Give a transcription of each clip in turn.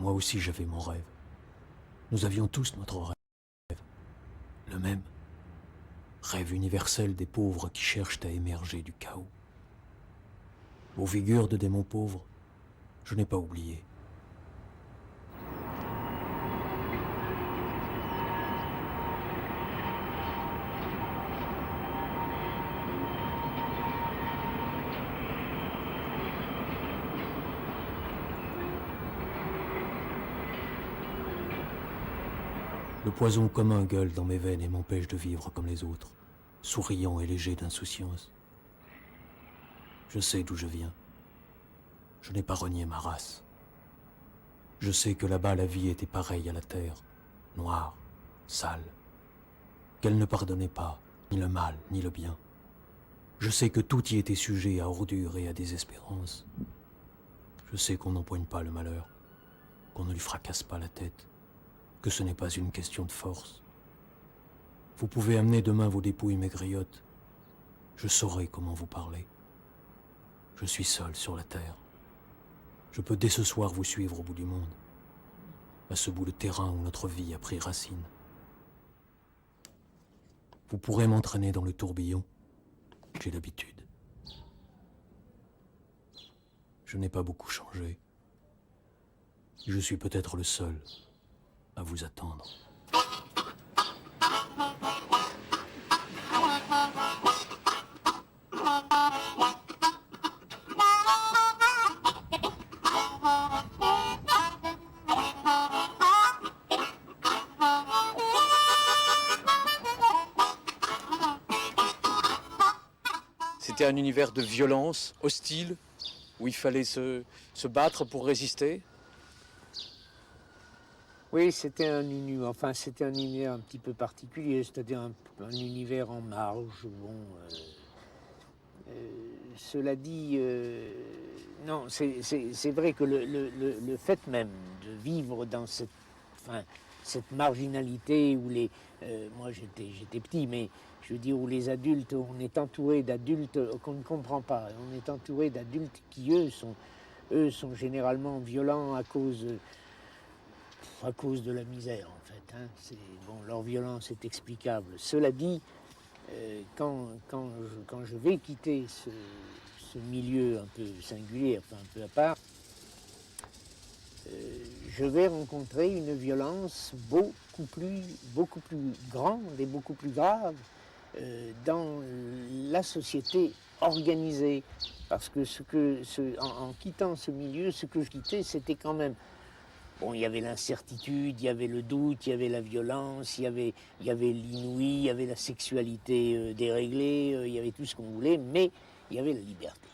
Moi aussi j'avais mon rêve. Nous avions tous notre rêve. Le même. Rêve universel des pauvres qui cherchent à émerger du chaos. Aux figures de démons pauvres, je n'ai pas oublié. Le poison commun gueule dans mes veines et m'empêche de vivre comme les autres, souriant et léger d'insouciance. Je sais d'où je viens. Je n'ai pas renié ma race. Je sais que là-bas la vie était pareille à la terre, noire, sale, qu'elle ne pardonnait pas, ni le mal, ni le bien. Je sais que tout y était sujet à ordure et à désespérance. Je sais qu'on n'empoigne pas le malheur, qu'on ne lui fracasse pas la tête, que ce n'est pas une question de force. Vous pouvez amener demain vos dépouilles maigrillottes. Je saurai comment vous parler. Je suis seul sur la terre. Je peux dès ce soir vous suivre au bout du monde, à ce bout de terrain où notre vie a pris racine. Vous pourrez m'entraîner dans le tourbillon. J'ai l'habitude. Je n'ai pas beaucoup changé. Je suis peut-être le seul à vous attendre. C'était un univers de violence, hostile, où il fallait se battre pour résister. Oui, c'était un univers, un petit peu particulier, c'est-à-dire un univers en marge. Bon, cela dit, non, c'est vrai que le fait même de vivre dans cette marginalité où moi j'étais petit, mais je veux dire où les adultes, on est entouré d'adultes qu'on ne comprend pas, on est entouré d'adultes qui eux sont généralement violents à cause de la misère, en fait. Hein. Leur violence est explicable. Cela dit, quand je vais quitter ce milieu un peu singulier, enfin un peu à part, je vais rencontrer une violence beaucoup plus grande et beaucoup plus grave dans la société organisée. Parce que en quittant ce milieu, ce que je quittais, c'était quand même... Bon, il y avait l'incertitude, il y avait le doute, il y avait la violence, il y avait l'inouï, il y avait la sexualité déréglée, il y avait tout ce qu'on voulait, mais il y avait la liberté.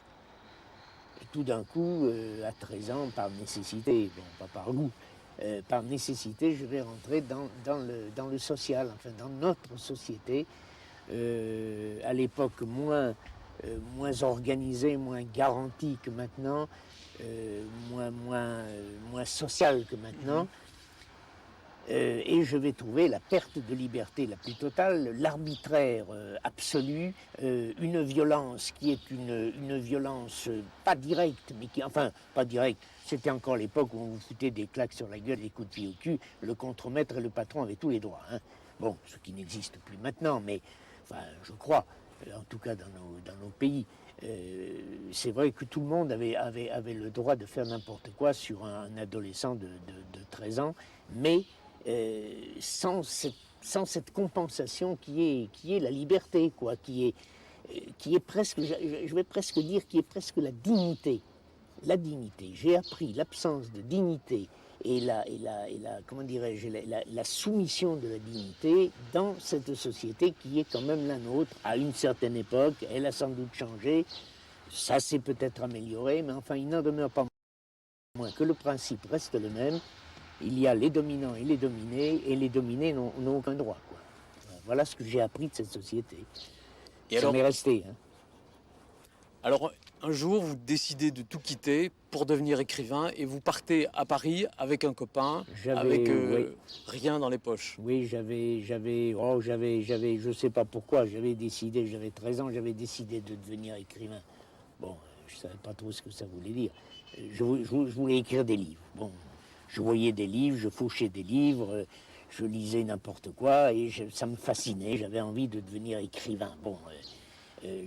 Et tout d'un coup, à 13 ans, par nécessité, bon, pas par goût, par nécessité, je vais rentrer dans le social, enfin dans notre société, à l'époque moins organisée, moins garantie que maintenant, moins social que maintenant, et je vais trouver la perte de liberté la plus totale, l'arbitraire absolu, une violence qui est une violence pas directe, mais qui, enfin, pas directe, c'était encore l'époque où on vous foutait des claques sur la gueule, des coups de pied au cul, le contremaître et le patron avaient tous les droits. Hein. Bon, ce qui n'existe plus maintenant, mais enfin, je crois, en tout cas dans nos pays, c'est vrai que tout le monde avait le droit de faire n'importe quoi sur un adolescent de 13 ans, mais sans cette compensation qui est la liberté, quoi, qui est presque, je vais presque dire, qui est presque la dignité. La dignité. J'ai appris l'absence de dignité et comment dirais-je, la soumission de la dignité dans cette société qui est quand même la nôtre à une certaine époque. Elle a sans doute changé, ça s'est peut-être amélioré, mais enfin il n'en demeure pas moins que le principe reste le même. Il y a les dominants et les dominés n'ont aucun droit, quoi. Voilà ce que j'ai appris de cette société. Et ça m'est resté. Hein. Alors, un jour, vous décidez de tout quitter pour devenir écrivain et vous partez à Paris avec un copain, avec oui. rien dans les poches. Oui, je sais pas pourquoi, j'avais 13 ans, j'avais décidé de devenir écrivain. Bon, je savais pas trop ce que ça voulait dire. Je voulais écrire des livres. Bon, Je voyais des livres, je fauchais des livres, je lisais n'importe quoi et ça me fascinait. J'avais envie de devenir écrivain. Bon,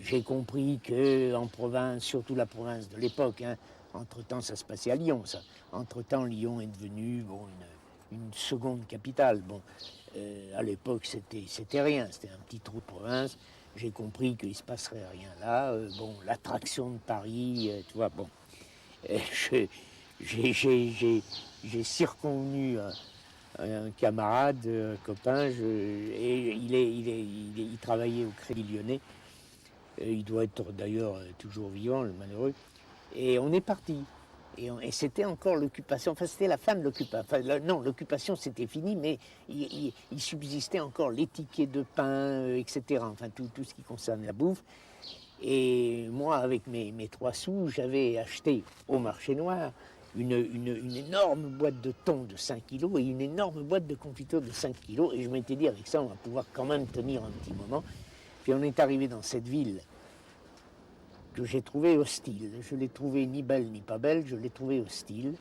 j'ai compris qu'en province, surtout la province de l'époque, hein, entre-temps ça se passait à Lyon, ça. Entre-temps, Lyon est devenu bon, une seconde capitale. Bon, à l'époque, c'était rien, c'était un petit trou de province. J'ai compris qu'il ne se passerait rien là. Bon, l'attraction de Paris, tu vois, bon. J'ai circonvenu un camarade, un copain, et il travaillait au Crédit Lyonnais. Il doit être d'ailleurs toujours vivant, le malheureux. Et on est parti. Et c'était encore l'occupation, enfin c'était la fin de l'occupation. Enfin, non, l'occupation c'était fini, mais il subsistait encore les tickets de pain, etc. Enfin tout ce qui concerne la bouffe. Et moi, avec mes 3 sous, j'avais acheté au marché noir une énorme boîte de thon de 5 kilos et une énorme boîte de confiture de 5 kilos. Et je m'étais dit, avec ça, on va pouvoir quand même tenir un petit moment. Puis on est arrivé dans cette ville que j'ai trouvée hostile. Je l'ai trouvée ni belle ni pas belle, je l'ai trouvée hostile.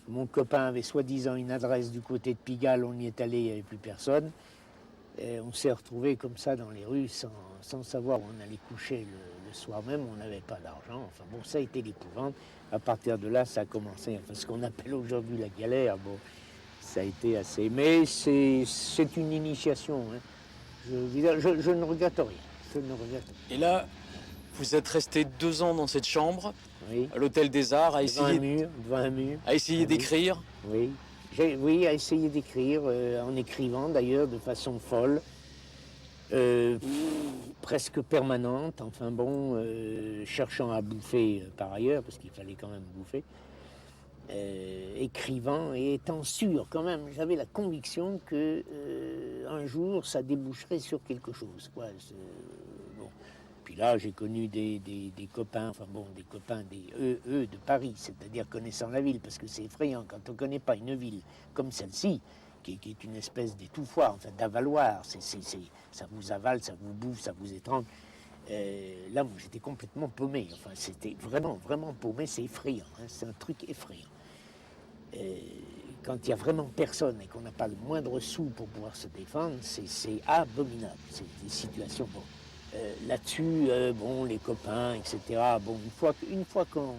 Mon copain avait soi-disant une adresse du côté de Pigalle, on y est allé, il n'y avait plus personne. Et on s'est retrouvés comme ça dans les rues sans savoir où on allait coucher le soir même, on n'avait pas d'argent. Enfin bon, ça a été l'épouvante. À partir de là, ça a commencé, enfin ce qu'on appelle aujourd'hui la galère. Bon, ça a été assez... Mais c'est une initiation. Hein. Je ne regrette rien. Je ne regrette rien. Et là, vous êtes resté 2 ans dans cette chambre, Oui. à l'Hôtel des Arts, Devant un mur. à essayer d'écrire. Oui. Oui, à essayer d'écrire, en écrivant d'ailleurs de façon folle, presque permanente, enfin bon, cherchant à bouffer par ailleurs, parce qu'il fallait quand même bouffer, écrivant et étant sûr quand même, j'avais la conviction que un jour ça déboucherait sur quelque chose, quoi. Bon. Puis là, j'ai connu des copains, enfin bon, des copains eux de Paris, c'est-à-dire connaissant la ville, parce que c'est effrayant quand on ne connaît pas une ville comme celle-ci, qui est une espèce d'étouffoir, enfin d'avaloir, ça vous avale, ça vous bouffe, ça vous étrangle. Là, moi, j'étais complètement paumé, enfin, c'était vraiment paumé, c'est effrayant, hein, c'est un truc effrayant. Quand il n'y a vraiment personne et qu'on n'a pas le moindre sou pour pouvoir se défendre, c'est abominable, c'est des situations... Bon. Là-dessus, bon, les copains, etc. Bon, une fois qu'on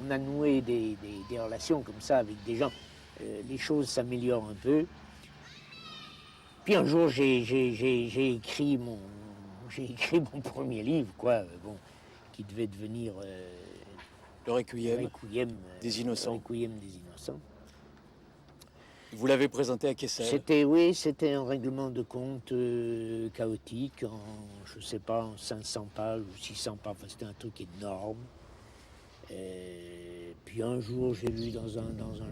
a noué des relations comme ça avec des gens, les choses s'améliorent un peu. Puis un jour, j'ai écrit mon premier livre, quoi, bon, qui devait devenir Le Requiem, des Innocents. Le Requiem des Innocents. Vous l'avez présenté à Kessel. C'était un règlement de compte chaotique en, je sais pas, en 500 pages ou 600 pages. Enfin, c'était un truc énorme. Puis un jour, j'ai lu dans un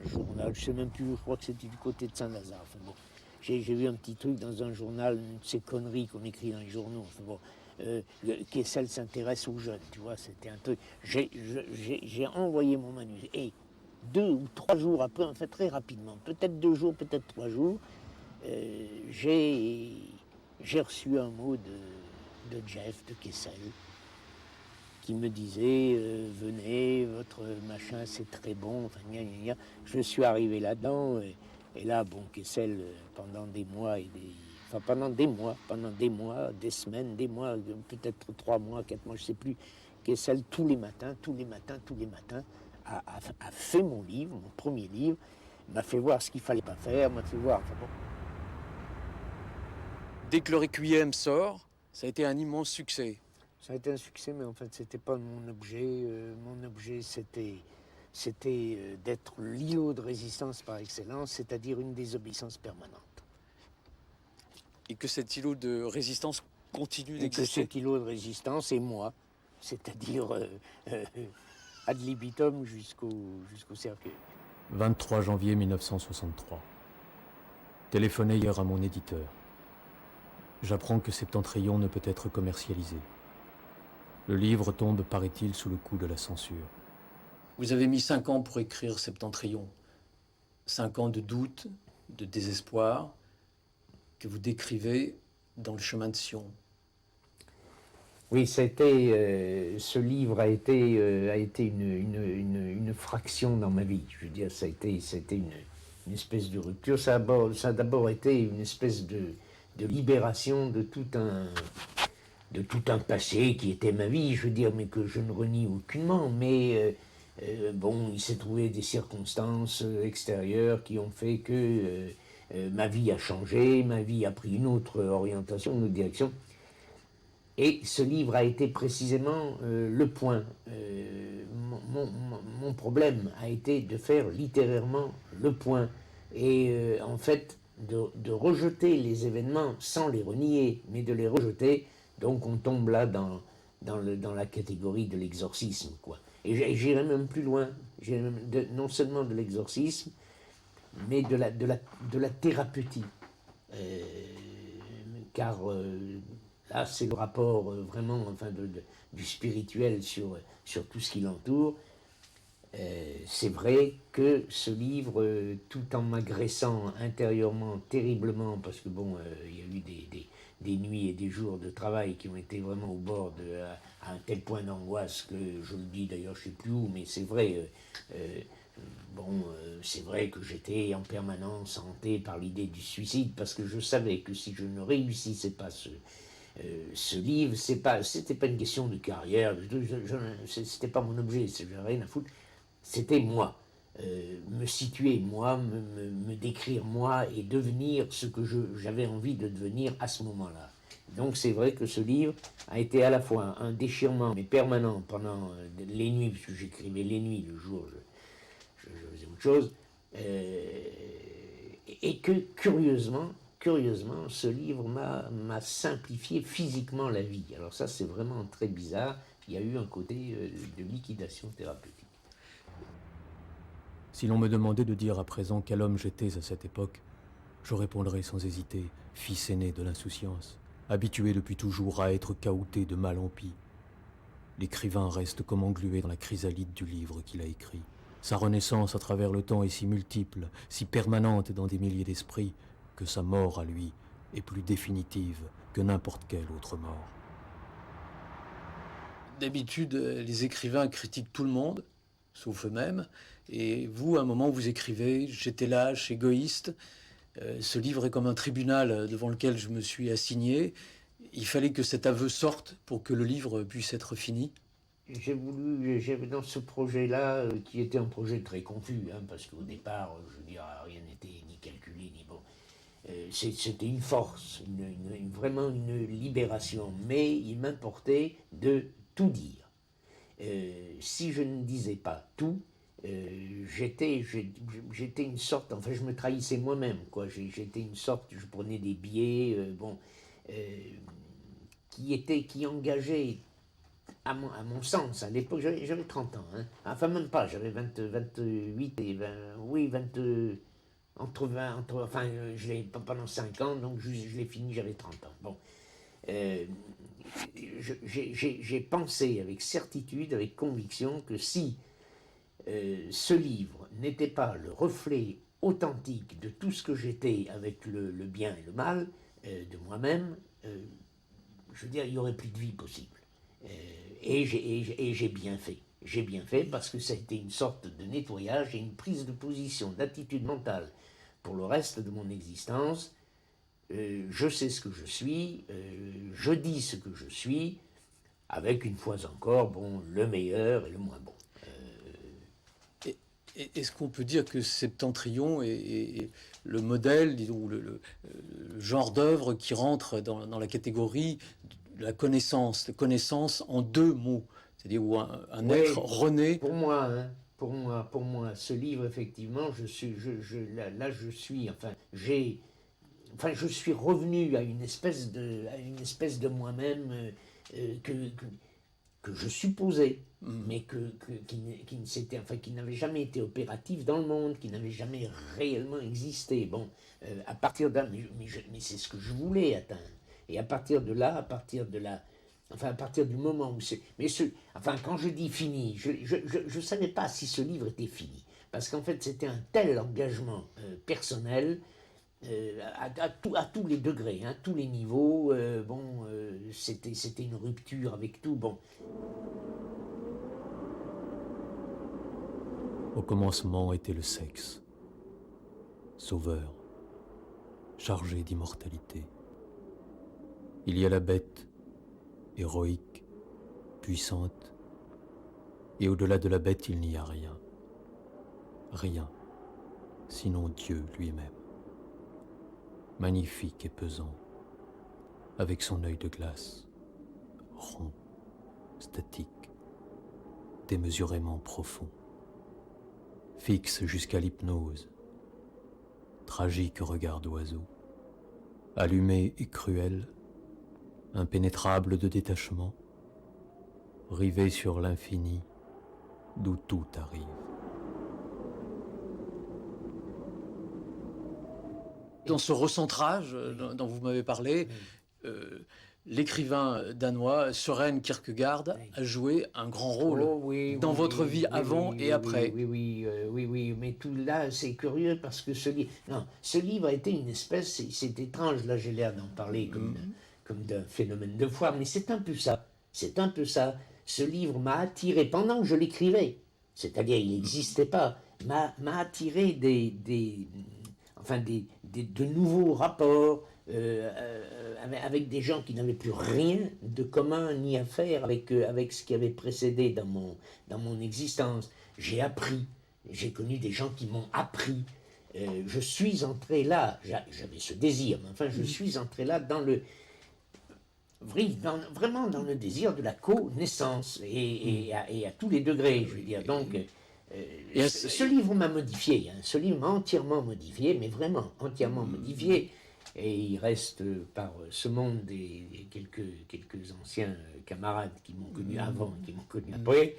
journal, je sais même plus, je crois que c'était du côté de Saint-Lazare. Enfin, bon, j'ai vu un petit truc dans un journal, une de ces conneries qu'on écrit dans les journaux. Enfin, bon, Kessel s'intéresse aux jeunes, tu vois, c'était un truc. J'ai envoyé mon manuscrit. Et 2 ou 3 jours après, enfin très rapidement, peut-être 2 jours, peut-être 3 jours, j'ai reçu un mot de Jeff, de Kessel, qui me disait venez, votre machin c'est très bon, enfin gna gna gna. Je suis arrivé là-dedans, et là, bon, Kessel, pendant des mois, pendant des mois, des semaines, des mois, peut-être 3 mois, 4 mois, je ne sais plus, Kessel, tous les matins, a fait mon livre, mon premier livre, m'a fait voir ce qu'il fallait pas faire, m'a fait voir. Enfin bon. Dès que le Requiem sort, ça a été un immense succès. Ça a été un succès, mais en fait, c'était pas mon objet. Mon objet, c'était d'être l'îlot de résistance par excellence, c'est-à-dire une désobéissance permanente. Et que cet îlot de résistance continue d'exister. Et que cet îlot de résistance est moi, c'est-à-dire ad libitum jusqu'au cercueil. 23 janvier 1963. Téléphoné hier à mon éditeur. J'apprends que Septentrion ne peut être commercialisé. Le livre tombe, paraît-il, sous le coup de la censure. Vous avez mis 5 ans pour écrire Septentrion. 5 ans de doute, de désespoir, que vous décrivez dans le chemin de Sion. Oui, ce livre a été une fraction dans ma vie. Je veux dire, c'était une espèce de rupture. Ça a d'abord été une espèce de libération de tout un passé qui était ma vie, je veux dire, mais que je ne renie aucunement. Mais bon, il s'est trouvé des circonstances extérieures qui ont fait que ma vie a changé, ma vie a pris une autre orientation, une autre direction. Et ce livre a été précisément le point. Mon problème a été de faire littérairement le point. Et en fait, de rejeter les événements sans les renier, mais de les rejeter. Donc on tombe là dans la catégorie de l'exorcisme, quoi. Et j'irai même plus loin. Non seulement de l'exorcisme, mais de la thérapeutie. Car là, c'est le rapport vraiment enfin, du spirituel sur tout ce qui l'entoure. C'est vrai que ce livre, tout en m'agressant intérieurement terriblement, parce que bon, il y a eu des nuits et des jours de travail qui ont été vraiment au bord à un tel point d'angoisse que je le dis d'ailleurs, je ne sais plus où, mais c'est vrai. C'est vrai que j'étais en permanence hanté par l'idée du suicide, parce que je savais que si je ne réussissais pas ce livre, c'était pas une question de carrière, c'était pas mon objet, j'avais rien à foutre, c'était moi. Me situer moi, me décrire moi et devenir ce que j'avais envie de devenir à ce moment-là. Donc c'est vrai que ce livre a été à la fois un déchirement mais permanent pendant les nuits, puisque j'écrivais les nuits, le jour je faisais autre chose, et que curieusement, ce livre m'a simplifié physiquement la vie. Alors ça, c'est vraiment très bizarre. Il y a eu un côté de liquidation thérapeutique. Si l'on me demandait de dire à présent quel homme j'étais à cette époque, je répondrais sans hésiter, fils aîné de l'insouciance, habitué depuis toujours à être caouté de mal en pis. L'écrivain reste comme englué dans la chrysalide du livre qu'il a écrit. Sa renaissance à travers le temps est si multiple, si permanente dans des milliers d'esprits, que sa mort à lui est plus définitive que n'importe quelle autre mort. D'habitude, les écrivains critiquent tout le monde, sauf eux-mêmes. Et vous, à un moment, vous écrivez « J'étais lâche, égoïste ». Ce livre est comme un tribunal devant lequel je me suis assigné. Il fallait que cet aveu sorte pour que le livre puisse être fini. J'avais dans ce projet-là, qui était un projet très confus, hein, parce qu'au départ, je veux dire, rien n'était ni calculé, ni bon. C'était une force, vraiment une libération, mais il m'importait de tout dire. Si je ne disais pas tout, j'étais une sorte, enfin je me trahissais moi-même, quoi. J'étais une sorte, je prenais des biais, qui engageaient, à mon sens, à l'époque, j'avais 30 ans, hein. Enfin même pas, j'avais 28 et 20, oui, 20, enfin je l'ai pas pendant 5 ans, donc je l'ai fini, j'avais 30 ans. Bon. J'ai pensé avec certitude, avec conviction, que si ce livre n'était pas le reflet authentique de tout ce que j'étais avec le bien et le mal, de moi-même, je veux dire, il n'y aurait plus de vie possible. Et j'ai bien fait. J'ai bien fait parce que ça a été une sorte de nettoyage et une prise de position, d'attitude mentale pour le reste de mon existence. Je sais ce que je suis, je dis ce que je suis, avec une fois encore, bon, le meilleur et le moins bon. Est-ce qu'on peut dire que Septentrion est le modèle, disons, le genre d'œuvre qui rentre dans la catégorie de la connaissance en deux mots, c'est-à-dire où un être renaît? Pour moi, ce livre, effectivement, je suis revenu à une espèce de moi-même que je supposais, mais qui n'avait jamais été opératif dans le monde, qui n'avait jamais réellement existé. Bon, à partir d'un, mais c'est ce que je voulais atteindre. Et à partir de là, à partir du moment où c'est, quand je dis fini, je savais pas si ce livre était fini, parce qu'en fait c'était un tel engagement personnel à tous les degrés, hein, tous les niveaux. C'était une rupture avec tout. Bon. Au commencement était le sexe, sauveur, chargé d'immortalité. Il y a la bête, héroïque, puissante, et au-delà de la bête il n'y a rien. Rien, sinon Dieu lui-même. Magnifique et pesant, avec son œil de glace, rond, statique, démesurément profond, fixe jusqu'à l'hypnose, tragique regard d'oiseau, allumé et cruel, impénétrable de détachement, rivé sur l'infini, d'où tout arrive. Dans ce recentrage dont vous m'avez parlé, l'écrivain danois Søren Kierkegaard a joué un grand rôle dans votre vie avant et après. Oui, mais tout là, c'est curieux parce que ce livre a été une espèce, c'est étrange, là j'ai l'air d'en parler comme d'un phénomène de foire, mais c'est un peu ça, Ce livre m'a attiré pendant que je l'écrivais, c'est-à-dire il n'existait pas, m'a attiré de nouveaux rapports avec des gens qui n'avaient plus rien de commun ni à faire avec ce qui avait précédé dans mon existence. J'ai appris, j'ai connu des gens qui m'ont appris. Je suis entré là, j'avais ce désir, mais enfin je suis entré là vraiment dans le désir de la connaissance et à tous les degrés, je veux dire. Donc, ce livre m'a modifié, ce livre m'a entièrement modifié, mais vraiment entièrement modifié. Et il reste par ce monde des quelques anciens camarades qui m'ont connu avant, qui m'ont connu après.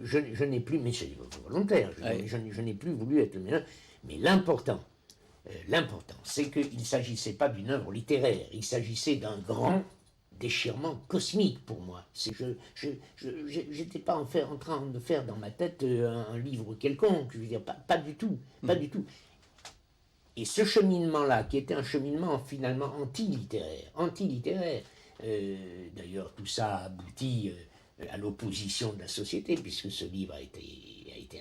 Je n'ai plus, mais c'est volontaire, je n'ai plus voulu être le meilleur. Mais l'important, c'est qu'il ne s'agissait pas d'une œuvre littéraire, il s'agissait d'un grand déchirement cosmique pour moi. Je n'étais pas en train de faire dans ma tête un livre quelconque, je veux dire, pas du tout, pas du tout. Et ce cheminement-là, qui était un cheminement finalement anti-littéraire, d'ailleurs tout ça aboutit à l'opposition de la société, puisque ce livre a été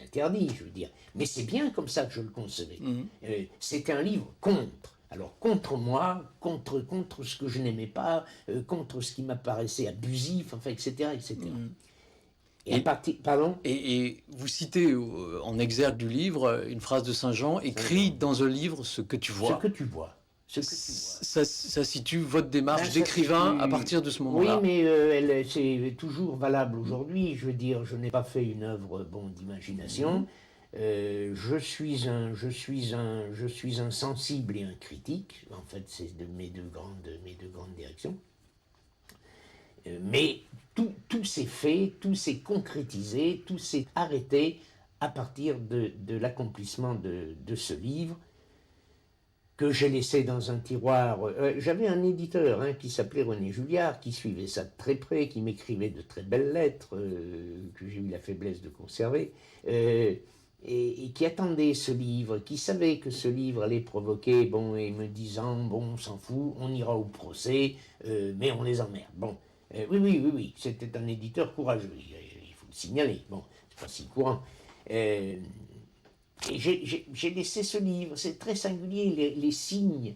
interdit, je veux dire. Mais c'est bien comme ça que je le concevais. C'était un livre contre. Alors contre moi, contre ce que je n'aimais pas, contre ce qui m'apparaissait abusif, enfin, etc. etc. Et vous citez en exergue du livre une phrase de Saint Jean, écrit dans un livre ce que tu vois. Ce que tu vois. Ça situe votre démarche d'écrivain à partir de ce moment-là. Oui, mais c'est toujours valable aujourd'hui. Je veux dire, je n'ai pas fait une œuvre d'imagination. Je suis un sensible et un critique. En fait, c'est mes deux grandes directions. Mais tout s'est fait, tout s'est concrétisé, tout s'est arrêté à partir de l'accomplissement de ce livre que j'ai laissé dans un tiroir. J'avais un éditeur qui s'appelait René Julliard, qui suivait ça de très près, qui m'écrivait de très belles lettres, que j'ai eu la faiblesse de conserver, et qui attendait ce livre, qui savait que ce livre allait provoquer, et me disant, on s'en fout, on ira au procès, mais on les emmerde. Oui, c'était un éditeur courageux, il faut le signaler, c'est pas si courant. Et j'ai laissé ce livre, c'est très singulier, les signes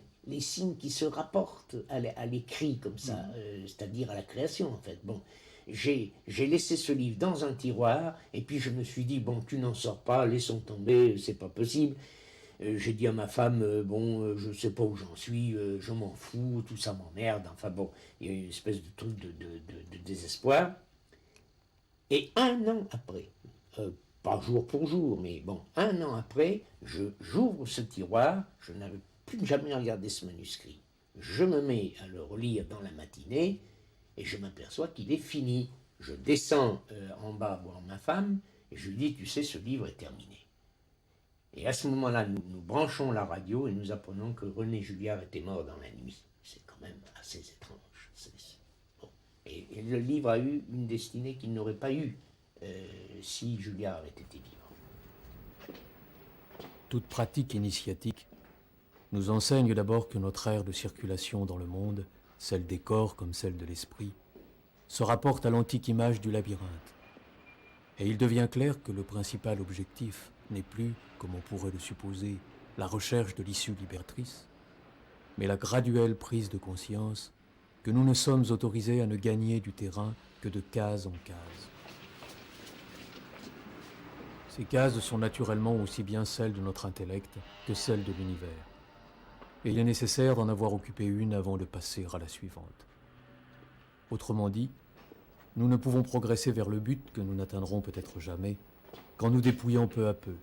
qui se rapportent à l'écrit comme ça, c'est-à-dire à la création en fait. J'ai laissé ce livre dans un tiroir, et puis je me suis dit, tu n'en sors pas, laissons tomber, c'est pas possible. J'ai dit à ma femme, je sais pas où j'en suis, je m'en fous, tout ça m'emmerde, il y a une espèce de truc de désespoir. Et un an après, pas jour pour jour, mais un an après, j'ouvre ce tiroir, je n'avais plus jamais regardé ce manuscrit. Je me mets à le relire dans la matinée, et je m'aperçois qu'il est fini. Je descends en bas voir ma femme, et je lui dis, tu sais, ce livre est terminé. Et à ce moment-là, nous branchons la radio et nous apprenons que René Julliard était mort dans la nuit. C'est quand même assez étrange. Et le livre a eu une destinée qu'il n'aurait pas eue si Julliard avait été vivant. Toute pratique initiatique nous enseigne d'abord que notre aire de circulation dans le monde, celle des corps comme celle de l'esprit, se rapporte à l'antique image du labyrinthe. Et il devient clair que le principal objectif n'est plus, comme on pourrait le supposer, la recherche de l'issue libératrice, mais la graduelle prise de conscience que nous ne sommes autorisés à ne gagner du terrain que de case en case. Ces cases sont naturellement aussi bien celles de notre intellect que celles de l'univers. Et il est nécessaire d'en avoir occupé une avant de passer à la suivante. Autrement dit, nous ne pouvons progresser vers le but que nous n'atteindrons peut-être jamais qu'en nous dépouillant peu à peu,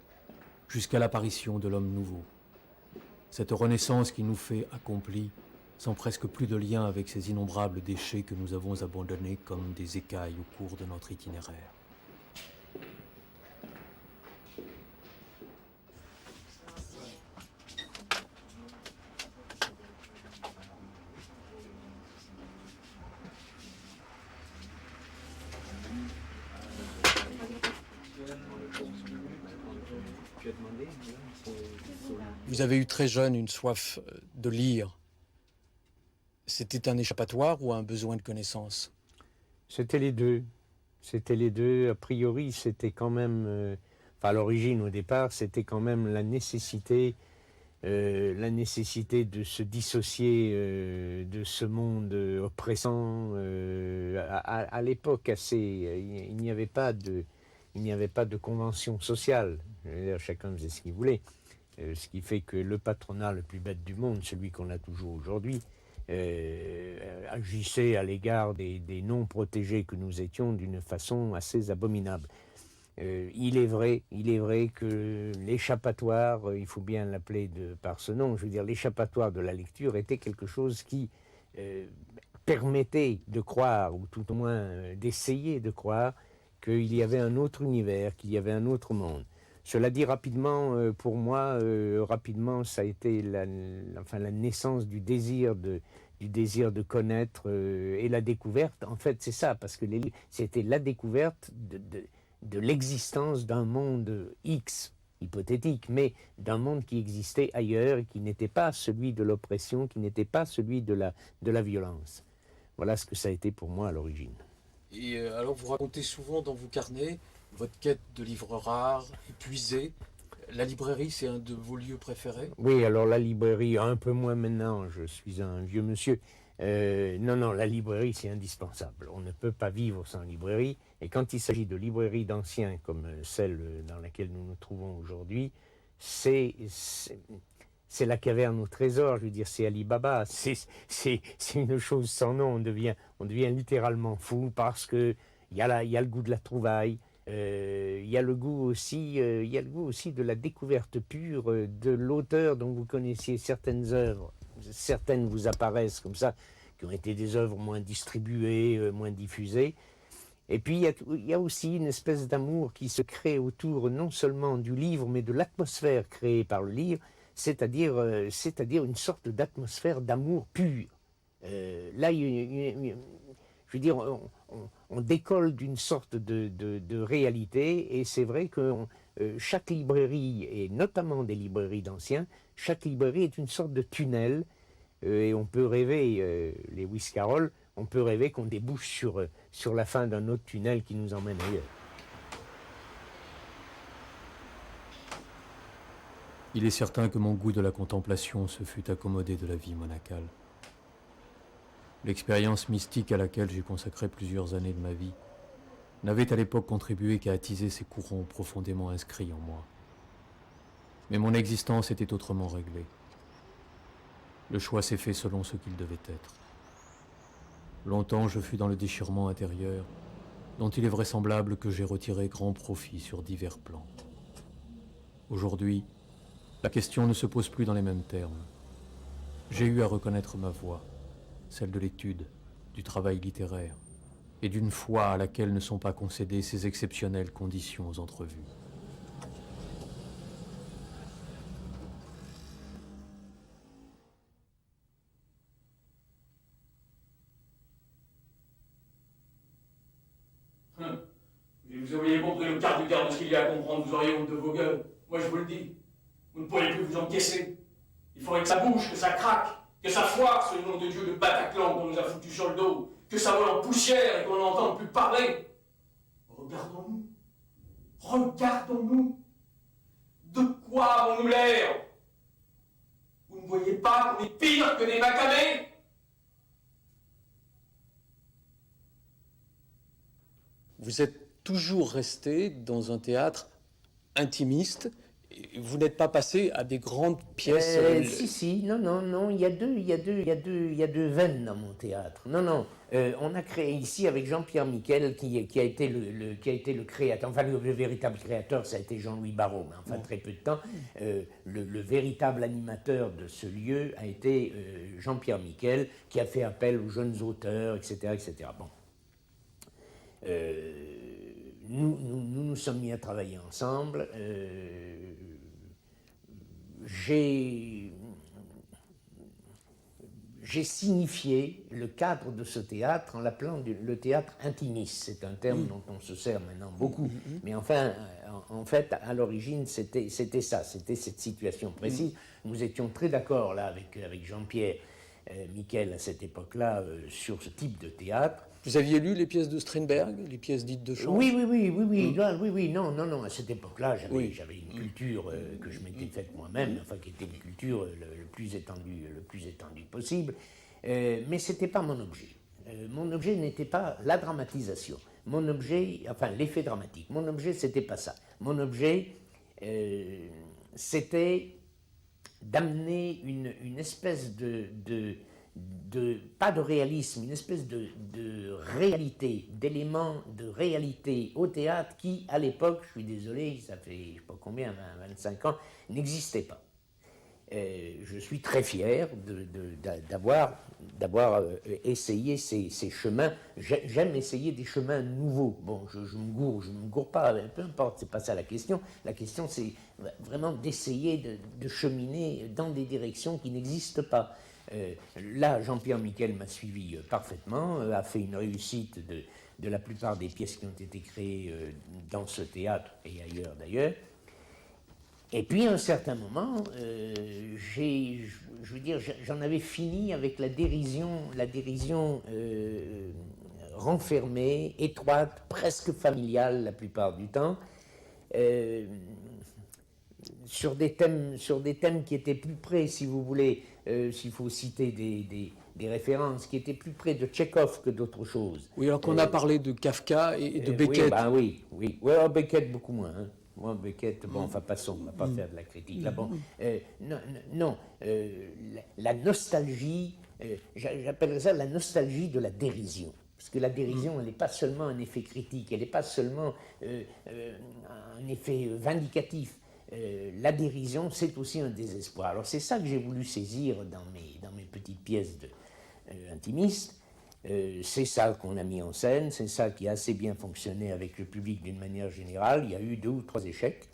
jusqu'à l'apparition de l'homme nouveau. Cette renaissance qui nous fait accomplis sans presque plus de lien avec ces innombrables déchets que nous avons abandonnés comme des écailles au cours de notre itinéraire. Vous avez eu très jeune une soif de lire. C'était un échappatoire ou un besoin de connaissance? C'était les deux. C'était les deux. A priori, c'était quand même, à l'origine, au départ, c'était quand même la nécessité de se dissocier de ce monde oppressant. À l'époque, il n'y avait pas de convention sociale. Chacun faisait ce qu'il voulait. Ce qui fait que le patronat le plus bête du monde, celui qu'on a toujours aujourd'hui, agissait à l'égard des non-protégés que nous étions d'une façon assez abominable. Il est vrai que l'échappatoire, il faut bien l'appeler par ce nom, je veux dire l'échappatoire de la lecture était quelque chose qui permettait de croire, ou tout au moins d'essayer de croire, qu'il y avait un autre univers, qu'il y avait un autre monde. Cela dit, rapidement, pour moi, ça a été la naissance du désir de connaître et la découverte. En fait, c'est ça, parce que c'était la découverte de l'existence d'un monde X, hypothétique, mais d'un monde qui existait ailleurs et qui n'était pas celui de l'oppression, qui n'était pas celui de la violence. Voilà ce que ça a été pour moi à l'origine. Et alors vous racontez souvent dans vos carnets votre quête de livres rares, épuisés. La librairie, c'est un de vos lieux préférés? Oui, alors la librairie, un peu moins maintenant, je suis un vieux monsieur. Non, la librairie, c'est indispensable. On ne peut pas vivre sans librairie. Et quand il s'agit de librairies d'anciens, comme celle dans laquelle nous nous trouvons aujourd'hui, c'est la caverne au trésor, je veux dire, c'est Ali Baba. C'est une chose sans nom. On devient littéralement fou parce qu'il y a le goût de la trouvaille. Il y a le goût aussi de la découverte pure de l'auteur dont vous connaissiez certaines œuvres. Certaines vous apparaissent comme ça, qui ont été des œuvres moins distribuées, moins diffusées. Et puis il y a aussi une espèce d'amour qui se crée autour non seulement du livre, mais de l'atmosphère créée par le livre, c'est-à-dire une sorte d'atmosphère d'amour pur. Là, je veux dire, on décolle d'une sorte de réalité, et c'est vrai que chaque librairie, et notamment des librairies d'anciens, chaque librairie est une sorte de tunnel, et on peut rêver, Lewis Carroll, on peut rêver qu'on débouche sur la fin d'un autre tunnel qui nous emmène ailleurs. Il est certain que mon goût de la contemplation se fut accommodé de la vie monacale. L'expérience mystique à laquelle j'ai consacré plusieurs années de ma vie n'avait à l'époque contribué qu'à attiser ces courants profondément inscrits en moi. Mais mon existence était autrement réglée. Le choix s'est fait selon ce qu'il devait être. Longtemps je fus dans le déchirement intérieur, dont il est vraisemblable que j'ai retiré grand profit sur divers plans. Aujourd'hui, la question ne se pose plus dans les mêmes termes. J'ai eu à reconnaître ma voie, celle de l'étude, du travail littéraire, et d'une foi à laquelle ne sont pas concédées ces exceptionnelles conditions aux entrevues. Vous auriez compris le quart du quart de ce qu'il y a à comprendre, vous auriez honte de vos gueules. Moi, je vous le dis. Vous ne pourrez plus vous encaisser. Il faudrait que ça bouge, que ça craque, que ça foire ce nom de Dieu de Bataclan qu'on nous a foutu sur le dos, que ça vole en poussière et qu'on n'entende plus parler. Regardons-nous. Regardons-nous. De quoi avons-nous l'air? Vous ne voyez pas qu'on est pire que des macabées? Vous êtes toujours resté dans un théâtre intimiste. Et vous n'êtes pas passé à des grandes pièces. Si, non, il y a deux veines dans mon théâtre. Non, on a créé ici avec Jean-Pierre Miquel, qui a été le créateur. Enfin, le véritable créateur, ça a été Jean-Louis Barrault, mais enfin très peu de temps. Le véritable animateur de ce lieu a été Jean-Pierre Miquel, qui a fait appel aux jeunes auteurs, etc., etc. Bon. Nous sommes mis à travailler ensemble. J'ai signifié le cadre de ce théâtre en l'appelant le théâtre intimiste. C'est un terme dont on se sert maintenant beaucoup. Mais enfin, en fait, à l'origine, c'était ça, c'était cette situation précise. Nous étions très d'accord là avec Jean-Pierre Miquel à cette époque-là sur ce type de théâtre. Vous aviez lu les pièces de Strindberg, les pièces dites de chant? Oui, non, à cette époque-là, j'avais une culture que je m'étais faite moi-même, enfin qui était une culture le plus étendue possible, mais ce n'était pas mon objet. Mon objet n'était pas la dramatisation, mon objet, enfin l'effet dramatique, mon objet c'était pas ça. Mon objet c'était d'amener une espèce pas de réalisme, une espèce de réalité, d'éléments de réalité au théâtre qui, à l'époque, je suis désolé, ça fait je ne sais pas combien, 25 ans, n'existait pas. Je suis très fier d'avoir essayé ces chemins. J'aime essayer des chemins nouveaux. Bon, je me gourre pas, peu importe, c'est pas ça la question. La question, c'est vraiment d'essayer de cheminer dans des directions qui n'existent pas. Là, Jean-Pierre Miquel m'a suivi parfaitement, a fait une réussite de la plupart des pièces qui ont été créées dans ce théâtre et ailleurs d'ailleurs. Et puis, à un certain moment, j'en avais fini avec la dérision renfermée, étroite, presque familiale la plupart du temps, sur des thèmes qui étaient plus près, si vous voulez, s'il faut citer des références, qui étaient plus près de Tchekhov que d'autre chose. Oui, alors qu'on a parlé de Kafka et de Beckett. Oui. Ouais, Beckett beaucoup moins. Hein. Moi, Beckett, bon, enfin, passons, on ne va pas faire de la critique. Là, bon, la nostalgie, j'appellerais ça la nostalgie de la dérision. Parce que la dérision, elle n'est pas seulement un effet critique, elle n'est pas seulement un effet vindicatif. La dérision, c'est aussi un désespoir. Alors, c'est ça que j'ai voulu saisir dans mes petites pièces intimistes. C'est ça qu'on a mis en scène, c'est ça qui a assez bien fonctionné avec le public d'une manière générale. Il y a eu 2 ou 3 échecs.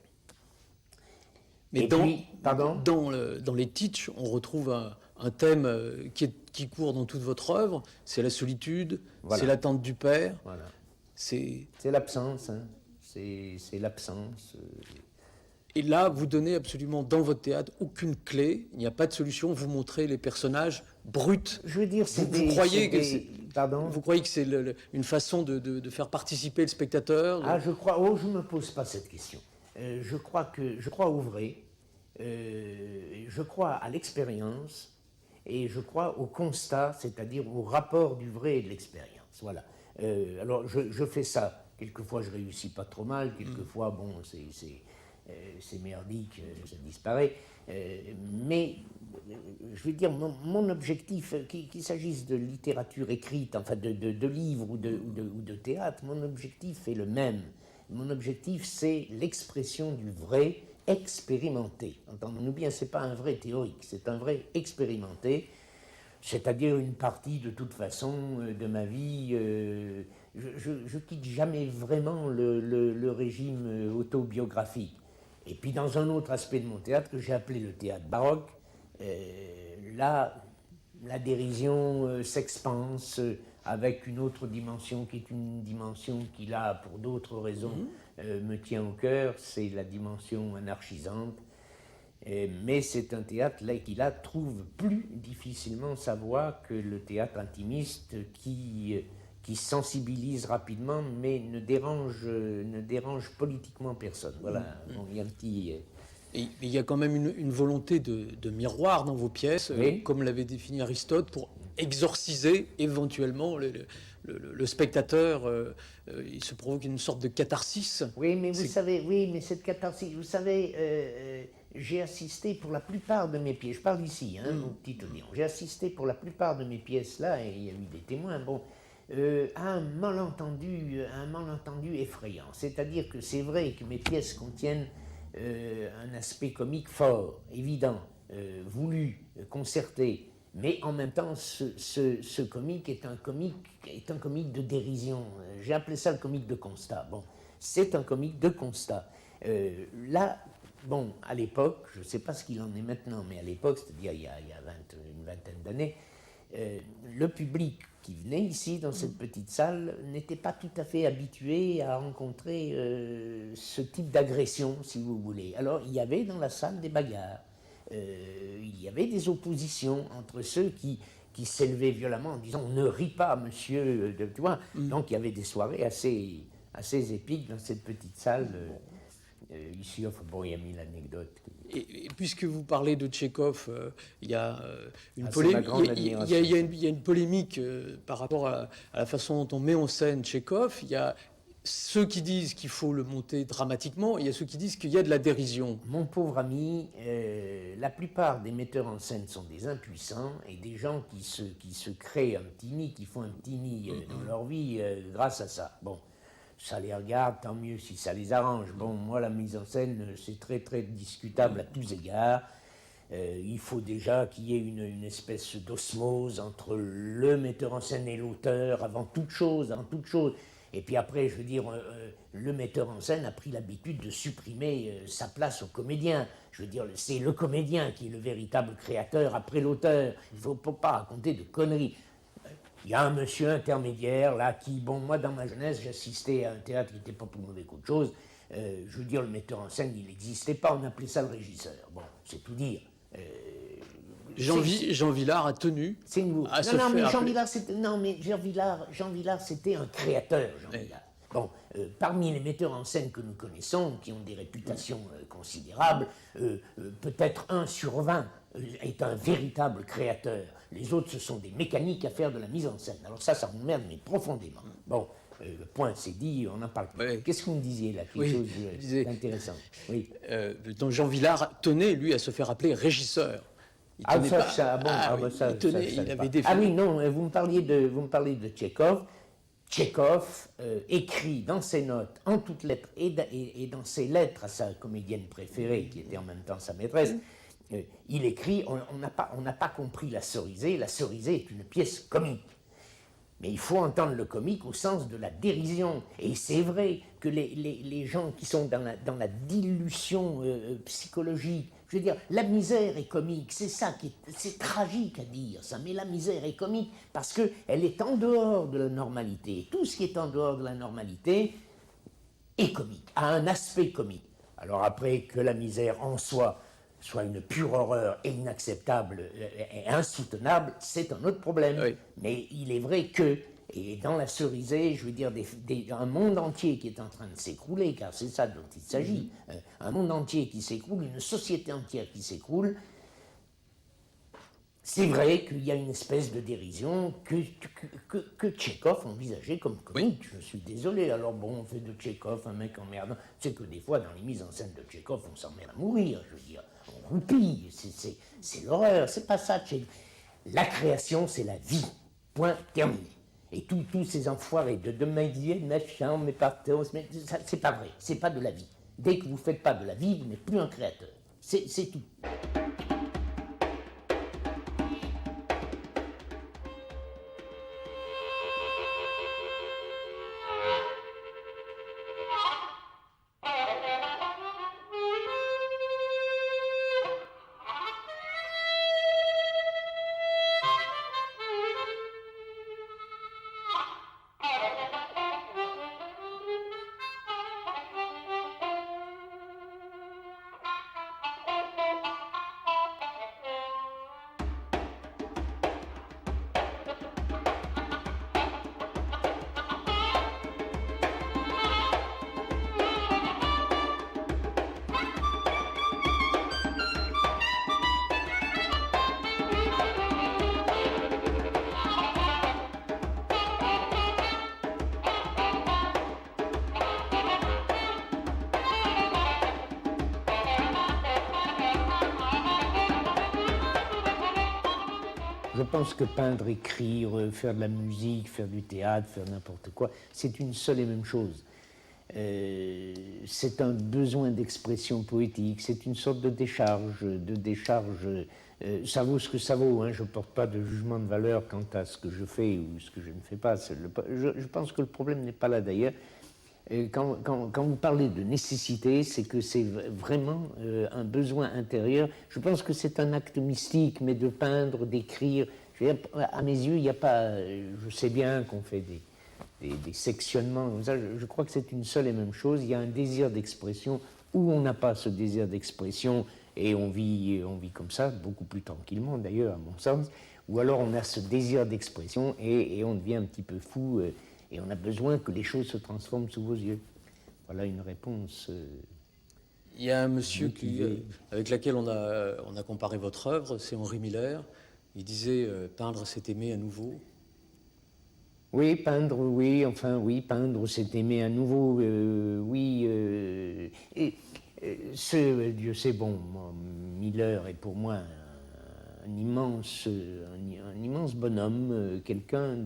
Mais dans les Teach, on retrouve un thème qui court dans toute votre œuvre, c'est la solitude, voilà. C'est l'attente du père. Voilà. C'est l'absence, hein. C'est l'absence. Et là, vous donnez absolument dans votre théâtre aucune clé, il n'y a pas de solution, vous montrez les personnages bruts. Je veux dire, vous croyez que c'est une façon de faire participer le spectateur? Ah, je ne me pose pas cette question. Je crois au vrai, je crois à l'expérience et je crois au constat, c'est-à-dire au rapport du vrai et de l'expérience. Voilà. Alors, je fais ça. Quelquefois, je réussis pas trop mal, quelquefois, bon, c'est merdique, ça disparaît. Mais, je veux dire, mon objectif, qu'il s'agisse de littérature écrite, enfin de livres ou de théâtre, mon objectif est le même. Mon objectif, c'est l'expression du vrai expérimenté. Entendons-nous bien, ce n'est pas un vrai théorique, c'est un vrai expérimenté, c'est-à-dire une partie, de toute façon, de ma vie. Je quitte jamais vraiment le régime autobiographique. Et puis dans un autre aspect de mon théâtre que j'ai appelé le théâtre baroque, là, la dérision s'expanse avec une autre dimension qui est une dimension qui, là, pour d'autres raisons, me tient au cœur, c'est la dimension anarchisante. Mais c'est un théâtre là, qui là trouve plus difficilement sa voie que le théâtre intimiste qui sensibilise rapidement mais ne dérange politiquement personne. Voilà, bon, il y a un petit... Et il y a quand même une volonté de miroir dans vos pièces, Oui. comme l'avait défini Aristote, pour exorciser éventuellement le spectateur. Il se provoque une sorte de catharsis. Oui, mais vous savez, oui, mais cette catharsis, vous savez, j'ai assisté pour la plupart de mes pièces, je parle ici, hein, mon petit audience, j'ai assisté pour la plupart de mes pièces là, et il y a eu des témoins, bon, à un malentendu effrayant. C'est-à-dire que c'est vrai que mes pièces contiennent un aspect comique fort, évident, voulu, concerté, mais en même temps, ce comique est un comique de dérision. J'ai appelé ça le comique de constat. Bon, c'est un comique de constat. Là, bon, à l'époque, je ne sais pas ce qu'il en est maintenant, mais à l'époque, c'est-à-dire il y a une vingtaine d'années, le public qui venait ici dans cette petite salle n'était pas tout à fait habitué à rencontrer ce type d'agression, si vous voulez. Alors, il y avait dans la salle des bagarres. Il y avait des oppositions entre ceux qui s'élevaient violemment en disant « ne ris pas, monsieur », tu vois. Donc il y avait des soirées assez épiques dans cette petite salle. Ici, enfin, bon, il y a mille anecdotes. Et puisque vous parlez de Tchekhov, il y a une polémique par rapport à la façon dont on met en scène Tchekhov. Il y a ceux qui disent qu'il faut le monter dramatiquement, et il y a ceux qui disent qu'il y a de la dérision. Mon pauvre ami, la plupart des metteurs en scène sont des impuissants et des gens qui se créent un petit nid, qui font un petit nid dans leur vie grâce à ça. Bon, ça les regarde, tant mieux si ça les arrange. Bon, moi, la mise en scène, c'est très, très discutable à tous égards. Il faut déjà qu'il y ait une espèce d'osmose entre le metteur en scène et l'auteur, avant toute chose. Et puis après, je veux dire, le metteur en scène a pris l'habitude de supprimer sa place au comédien. Je veux dire, c'est le comédien qui est le véritable créateur après l'auteur. Il ne faut pas raconter de conneries. Il y a un monsieur intermédiaire, là, qui, bon, moi, dans ma jeunesse, j'assistais à un théâtre qui n'était pas plus mauvais qu'autre chose. Je veux dire, le metteur en scène, il n'existait pas, on appelait ça le régisseur. Bon, c'est tout dire. Jean Vilar a tenu à se faire... Mais Jean Vilar, c'était un créateur, Jean Vilar. Bon, parmi les metteurs en scène que nous connaissons, qui ont des réputations considérables, peut-être 1 sur 20 est un véritable créateur. Les autres, ce sont des mécaniques à faire de la mise en scène. Alors ça m'emmerde, mais profondément. Bon, point, c'est dit, on en parle plus. Oui. Qu'est-ce que vous me disiez là, quelque chose d'intéressant. Oui. Donc Jean Vilar tenait, lui, à se faire appeler régisseur. Il avait des... Ah oui, non, vous me parliez de Tchekhov. Tchekhov écrit dans ses notes, en toutes lettres, et dans ses lettres à sa comédienne préférée, qui était en même temps sa maîtresse, il écrit, on n'a pas compris La Cerisée. La Cerisée est une pièce comique. Mais il faut entendre le comique au sens de la dérision. Et c'est vrai que les gens qui sont dans la dilution psychologique, je veux dire, la misère est comique, c'est tragique à dire ça, mais la misère est comique parce qu'elle est en dehors de la normalité. Tout ce qui est en dehors de la normalité est comique, a un aspect comique. Alors après, que la misère en soi soit une pure horreur et inacceptable et insoutenable, c'est un autre problème. Oui. Mais il est vrai que, et dans La Cerisée, je veux dire, un monde entier qui est en train de s'écrouler, car c'est ça dont il s'agit, un monde entier qui s'écroule, une société entière qui s'écroule, c'est vrai qu'il y a une espèce de dérision que Tchekhov envisageait comme comique. Oui. Je suis désolé. Alors bon, on fait de Tchekhov un mec emmerdant. Tu sais que des fois, dans les mises en scène de Tchekhov, on s'emmerde à mourir. Je veux dire, on roupille. C'est l'horreur. C'est pas ça, Tchekhov. La création, c'est la vie. Point terminé. Et tous ces enfoirés de médier, de machin, mais partout, c'est pas vrai. C'est pas de la vie. Dès que vous faites pas de la vie, vous n'êtes plus un créateur. C'est tout. Je pense que peindre, écrire, faire de la musique, faire du théâtre, faire n'importe quoi, c'est une seule et même chose. C'est un besoin d'expression poétique, c'est une sorte de décharge, ça vaut ce que ça vaut, hein. Je ne porte pas de jugement de valeur quant à ce que je fais ou ce que je ne fais pas. Je pense que le problème n'est pas là d'ailleurs. Quand vous parlez de nécessité, c'est que c'est vraiment un besoin intérieur. Je pense que c'est un acte mystique, mais de peindre, d'écrire, à mes yeux, il n'y a pas... Je sais bien qu'on fait des sectionnements comme ça, je crois que c'est une seule et même chose. Il y a un désir d'expression, ou on n'a pas ce désir d'expression, et on vit comme ça, beaucoup plus tranquillement d'ailleurs, à mon sens, ou alors on a ce désir d'expression, et on devient un petit peu fou, et on a besoin que les choses se transforment sous vos yeux. Voilà une réponse. Il y a un monsieur avec lequel on a comparé votre œuvre, c'est Henri Miller. Il disait peindre, c'est aimer à nouveau. Oui, peindre, oui, enfin, oui, peindre, c'est aimer à nouveau, oui. Dieu sait, bon, Miller est pour moi un immense bonhomme, quelqu'un,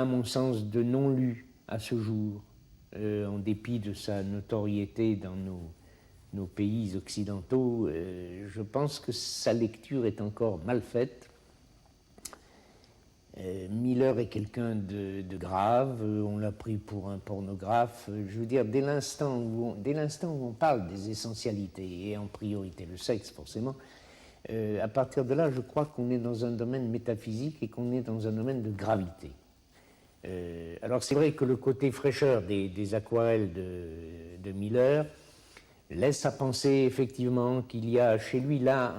à mon sens, de non lu à ce jour, en dépit de sa notoriété dans nos pays occidentaux. Je pense que sa lecture est encore mal faite. Miller est quelqu'un de grave, on l'a pris pour un pornographe. Je veux dire, dès l'instant où on parle des essentialités, et en priorité le sexe forcément, à partir de là, je crois qu'on est dans un domaine métaphysique et qu'on est dans un domaine de gravité. Alors c'est vrai que le côté fraîcheur des aquarelles de Miller laisse à penser effectivement qu'il y a chez lui là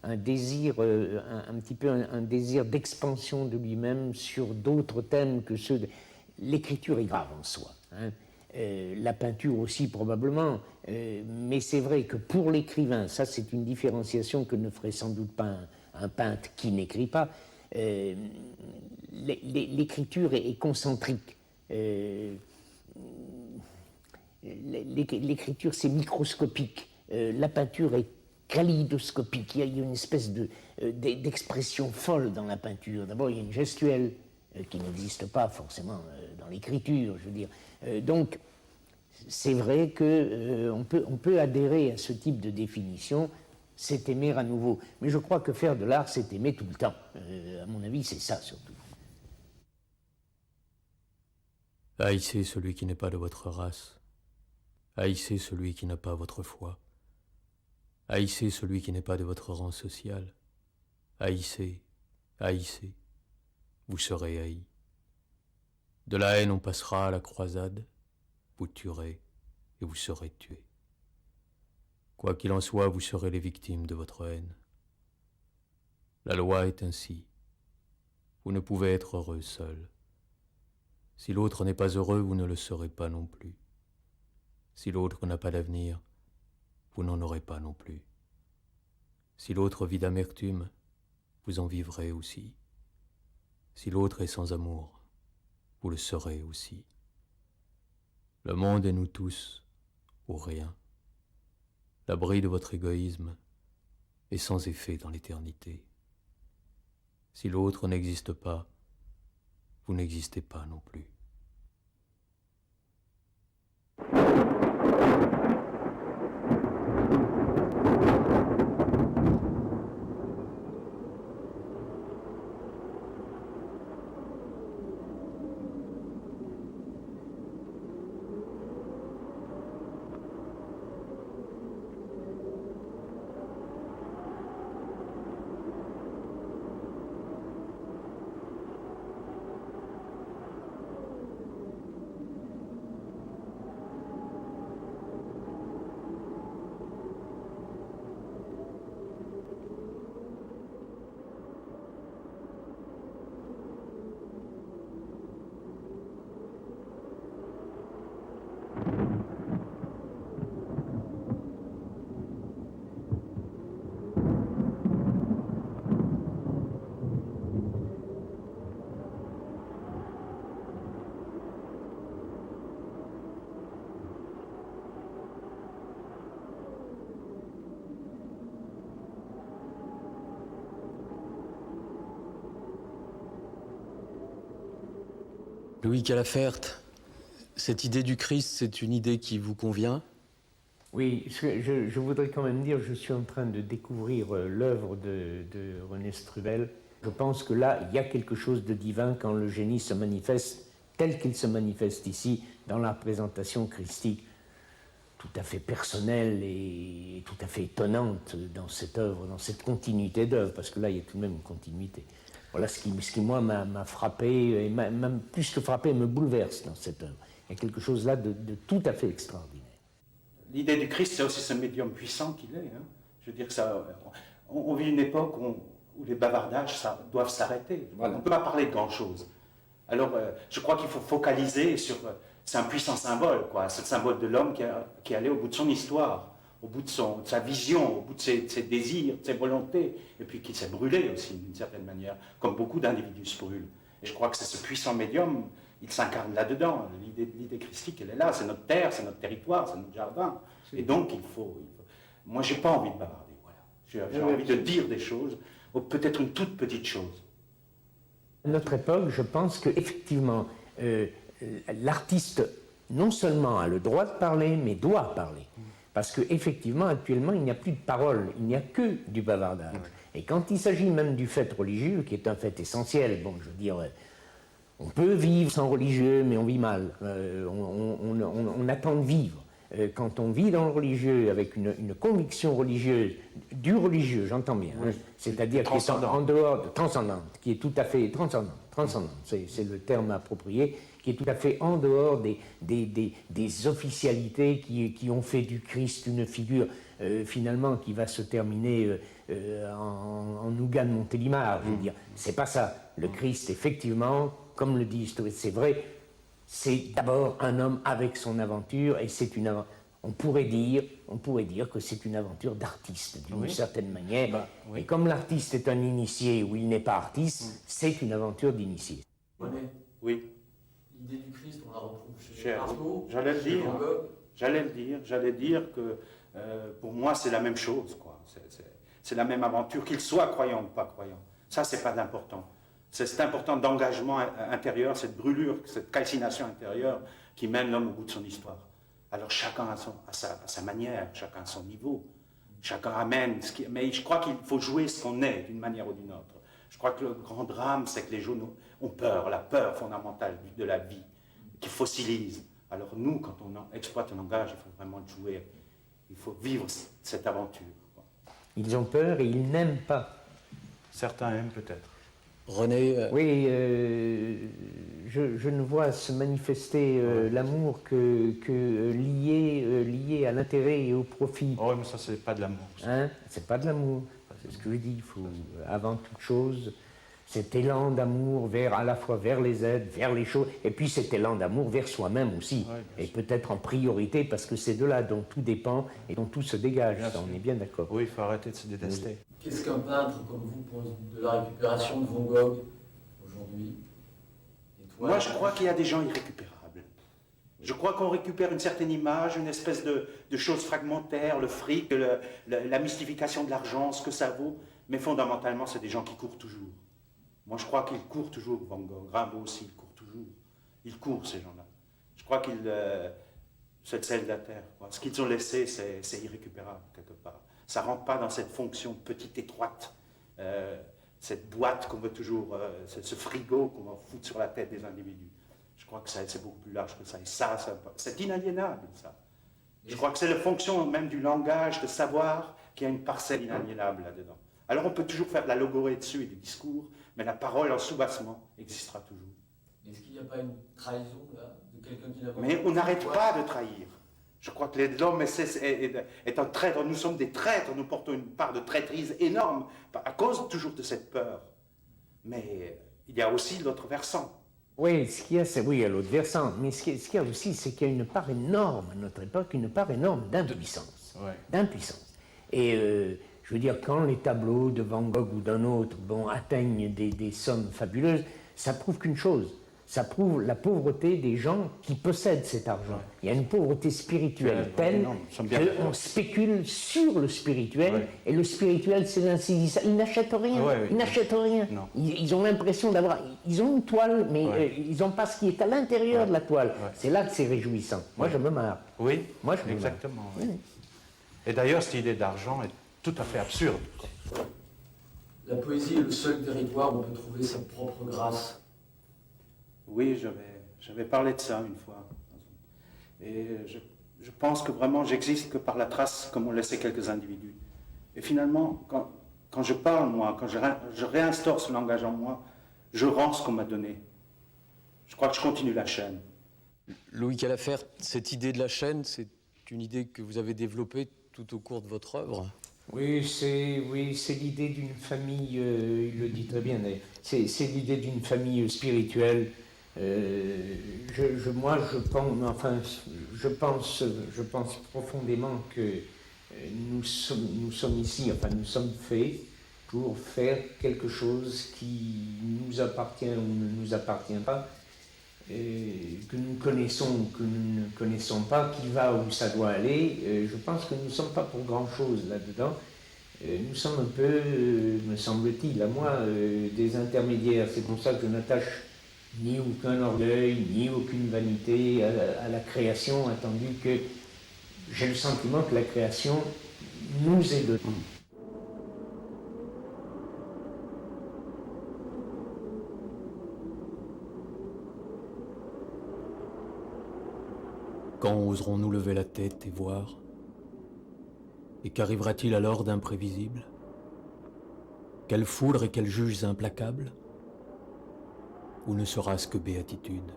un désir, un petit peu un désir d'expansion de lui-même sur d'autres thèmes que ceux de... L'écriture est grave en soi, hein. La peinture aussi probablement, mais c'est vrai que pour l'écrivain, ça c'est une différenciation que ne ferait sans doute pas un peintre qui n'écrit pas. L'écriture est concentrique. L'écriture, c'est microscopique. La peinture est kaléidoscopique. Il y a une espèce d'expression folle dans la peinture. D'abord, il y a une gestuelle qui n'existe pas forcément dans l'écriture, je veux dire. Donc, c'est vrai qu'on peut adhérer à ce type de définition, c'est aimer à nouveau. Mais je crois que faire de l'art, c'est aimer tout le temps. À mon avis, c'est ça surtout. Haïssez celui qui n'est pas de votre race. Haïssez celui qui n'a pas votre foi. Haïssez celui qui n'est pas de votre rang social. Haïssez, haïssez, vous serez haïs. De la haine on passera à la croisade, vous tuerez et vous serez tués. Quoi qu'il en soit, vous serez les victimes de votre haine. La loi est ainsi. Vous ne pouvez être heureux seul. Si l'autre n'est pas heureux, vous ne le serez pas non plus. Si l'autre n'a pas d'avenir, vous n'en aurez pas non plus. Si l'autre vit d'amertume, vous en vivrez aussi. Si l'autre est sans amour, vous le serez aussi. Le monde est nous tous, ou rien. L'abri de votre égoïsme est sans effet dans l'éternité. Si l'autre n'existe pas, vous n'existez pas non plus. Louis Calafert, cette idée du Christ, c'est une idée qui vous convient? Oui, je voudrais quand même dire, je suis en train de découvrir l'œuvre de René Struvel. Je pense que là, il y a quelque chose de divin quand le génie se manifeste tel qu'il se manifeste ici, dans la représentation christique, tout à fait personnelle et tout à fait étonnante dans cette œuvre, dans cette continuité d'œuvre, parce que là, il y a tout de même une continuité. Voilà ce qui moi, m'a frappé, et même plus que frappé, me bouleverse dans cette œuvre. Il y a quelque chose là de tout à fait extraordinaire. L'idée du Christ, c'est aussi ce médium puissant qu'il est. Hein. Je veux dire que ça, on vit une époque où les bavardages doivent s'arrêter. Voilà. On ne peut pas parler de grand-chose. Alors, je crois qu'il faut focaliser sur... c'est un puissant symbole, quoi. C'est le symbole de l'homme qui est allé au bout de son histoire, au bout de sa vision, au bout de ses désirs, de ses volontés, et puis qui s'est brûlé aussi, d'une certaine manière, comme beaucoup d'individus se brûlent. Et je crois que c'est ce puissant médium, il s'incarne là-dedans. L'idée christique, elle est là, c'est notre terre, c'est notre territoire, c'est notre jardin. Et donc, il faut... Moi, j'ai pas envie de bavarder, voilà. J'ai envie de dire des choses, ou peut-être une toute petite chose. À notre époque, je pense qu'effectivement, l'artiste, non seulement a le droit de parler, mais doit parler. Parce qu'effectivement, actuellement, il n'y a plus de parole, il n'y a que du bavardage. Et quand il s'agit même du fait religieux, qui est un fait essentiel, bon, je veux dire, on peut vivre sans religieux, mais on vit mal. On attend de vivre. Quand on vit dans le religieux avec une conviction religieuse, du religieux, j'entends bien, hein, c'est-à-dire qui est en dehors de transcendante, qui est tout à fait transcendante, c'est le terme approprié, qui est tout à fait en dehors des officialités qui ont fait du Christ une figure finalement qui va se terminer en nougat de Montélimar. Je veux dire, c'est pas ça. Le Christ, effectivement, comme le dit Historique, c'est vrai. C'est d'abord un homme avec son aventure, et c'est on pourrait dire que c'est une aventure d'artiste, d'une certaine manière. Et comme l'artiste est un initié ou il n'est pas artiste, c'est une aventure d'initié. Oui. L'idée du Christ, on la retrouve chez Artaud. J'allais dire que pour moi c'est la même chose, quoi. C'est la même aventure, qu'il soit croyant ou pas croyant. Ça, c'est pas d'important. C'est important d'engagement intérieur, cette brûlure, cette calcination intérieure qui mène l'homme au bout de son histoire. Alors chacun a sa manière, chacun a son niveau, chacun amène mais je crois qu'il faut jouer ce qu'on est d'une manière ou d'une autre. Je crois que le grand drame, c'est que les gens ont peur, la peur fondamentale de la vie, qui fossilise. Alors nous, quand on exploite un langage, il faut vraiment le jouer, il faut vivre cette aventure. Ils ont peur et ils n'aiment pas. Certains aiment peut-être. René Oui, je ne vois se manifester l'amour que lié à l'intérêt et au profit. Oh, mais ça, c'est pas de l'amour. Hein? C'est pas de l'amour. C'est ce que je dis. Il faut, avant toute chose, cet élan d'amour à la fois vers les aides, vers les choses, et puis cet élan d'amour vers soi-même aussi. Et peut-être en priorité, parce que c'est de là dont tout dépend et dont tout se dégage. Ça, on est bien d'accord. Oui, il faut arrêter de se détester. Qu'est-ce qu'un peintre comme vous pense de la récupération de Van Gogh aujourd'hui? Moi, je crois qu'il y a des gens irrécupérables. Je crois qu'on récupère une certaine image, une espèce de choses fragmentaires, le fric, la mystification de l'argent, ce que ça vaut. Mais fondamentalement, c'est des gens qui courent toujours. Moi, je crois qu'ils courent toujours, Van Gogh. Rimbaud aussi, il court toujours. Ils courent, ces gens-là. Je crois qu'ils... c'est le sel de la terre, quoi. Ce qu'ils ont laissé, c'est irrécupérable, quelque part. Ça ne rentre pas dans cette fonction petite, étroite, cette boîte qu'on veut toujours, ce frigo qu'on va foutre sur la tête des individus. Je crois que c'est beaucoup plus large que ça. Et ça c'est inaliénable, ça. Je crois que c'est la fonction même du langage, de savoir qu'il y a une parcelle inaliénable là-dedans. Alors on peut toujours faire de la logorée dessus et du discours, mais la parole en sous-bassement existera toujours. Est-ce qu'il n'y a pas une trahison, là, de quelqu'un qui n'a pas... Mais on n'arrête pas de trahir. Je crois que l'homme est un traître, nous sommes des traîtres, nous portons une part de traîtrise énorme, à cause toujours de cette peur. Mais il y a aussi l'autre versant. Oui, ce qu'il y a, c'est oui, il y a l'autre versant, mais ce qu'il y a aussi, c'est qu'il y a une part énorme à notre époque, une part énorme d'impuissance. D'impuissance. Et je veux dire, quand les tableaux de Van Gogh ou d'un autre atteignent des sommes fabuleuses, ça prouve qu'une chose, ça prouve la pauvreté des gens qui possèdent cet argent. Il y a une pauvreté spirituelle telle qu'on spécule sur le spirituel, et le spirituel, c'est ainsi dit ça. Ils n'achètent rien. Ils n'achètent rien. Ils ont l'impression d'avoir... Ils ont une toile, mais ils n'ont pas ce qui est à l'intérieur de la toile. C'est là que c'est réjouissant. Moi, je me marre. Oui, moi, je exactement. Oui. Et d'ailleurs, cette idée d'argent est tout à fait absurde. La poésie est le seul territoire où on peut trouver sa propre grâce. Oui, j'avais parlé de ça une fois. Et je pense que vraiment, j'existe que par la trace que m'ont laissé quelques individus. Et finalement, quand je parle, moi, quand je réinstaure ce langage en moi, je rends ce qu'on m'a donné. Je crois que je continue la chaîne. Louis Calafert, cette idée de la chaîne, c'est une idée que vous avez développée tout au cours de votre œuvre? Oui, c'est l'idée d'une famille, il le dit très bien, c'est l'idée d'une famille spirituelle. Moi, je pense profondément que nous sommes ici, enfin, nous sommes faits pour faire quelque chose qui nous appartient ou ne nous appartient pas, que nous connaissons ou que nous ne connaissons pas, qui va où ça doit aller. Je pense que nous ne sommes pas pour grand-chose là-dedans. Nous sommes un peu, me semble-t-il, à moi, des intermédiaires. C'est pour ça que je n'attache ni aucun orgueil, ni aucune vanité à la création, attendu que j'ai le sentiment que la création nous est donnée. Quand oserons-nous lever la tête et voir? Et qu'arrivera-t-il alors d'imprévisible? Quelle foudre et quels juges implacables? Ou ne sera-ce que béatitude?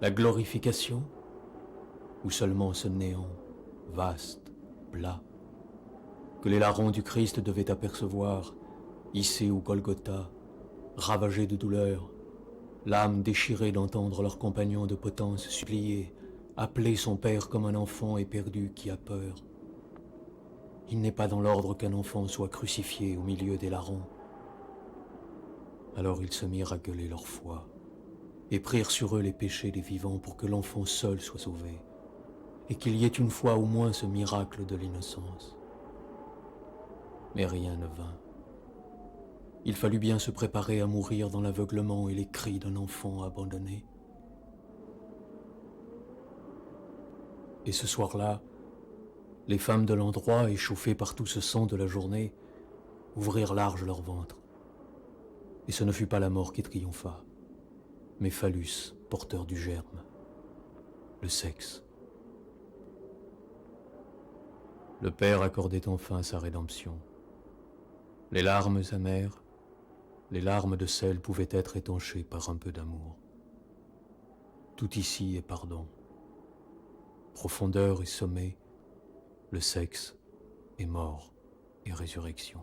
La glorification? Ou seulement ce néant, vaste, plat, que les larrons du Christ devaient apercevoir, hissés au Golgotha, ravagés de douleur, l'âme déchirée d'entendre leurs compagnons de potence supplier, appeler son père comme un enfant éperdu qui a peur. Il n'est pas dans l'ordre qu'un enfant soit crucifié au milieu des larrons. Alors ils se mirent à gueuler leur foi, et prirent sur eux les péchés des vivants pour que l'enfant seul soit sauvé, et qu'il y ait une fois au moins ce miracle de l'innocence. Mais rien ne vint. Il fallut bien se préparer à mourir dans l'aveuglement et les cris d'un enfant abandonné. Et ce soir-là, les femmes de l'endroit, échauffées par tout ce sang de la journée, ouvrirent large leur ventre. Et ce ne fut pas la mort qui triompha, mais Phallus, porteur du germe, le sexe. Le Père accordait enfin sa rédemption. Les larmes amères, les larmes de sel pouvaient être étanchées par un peu d'amour. Tout ici est pardon. Profondeur et sommet, le sexe est mort et résurrection.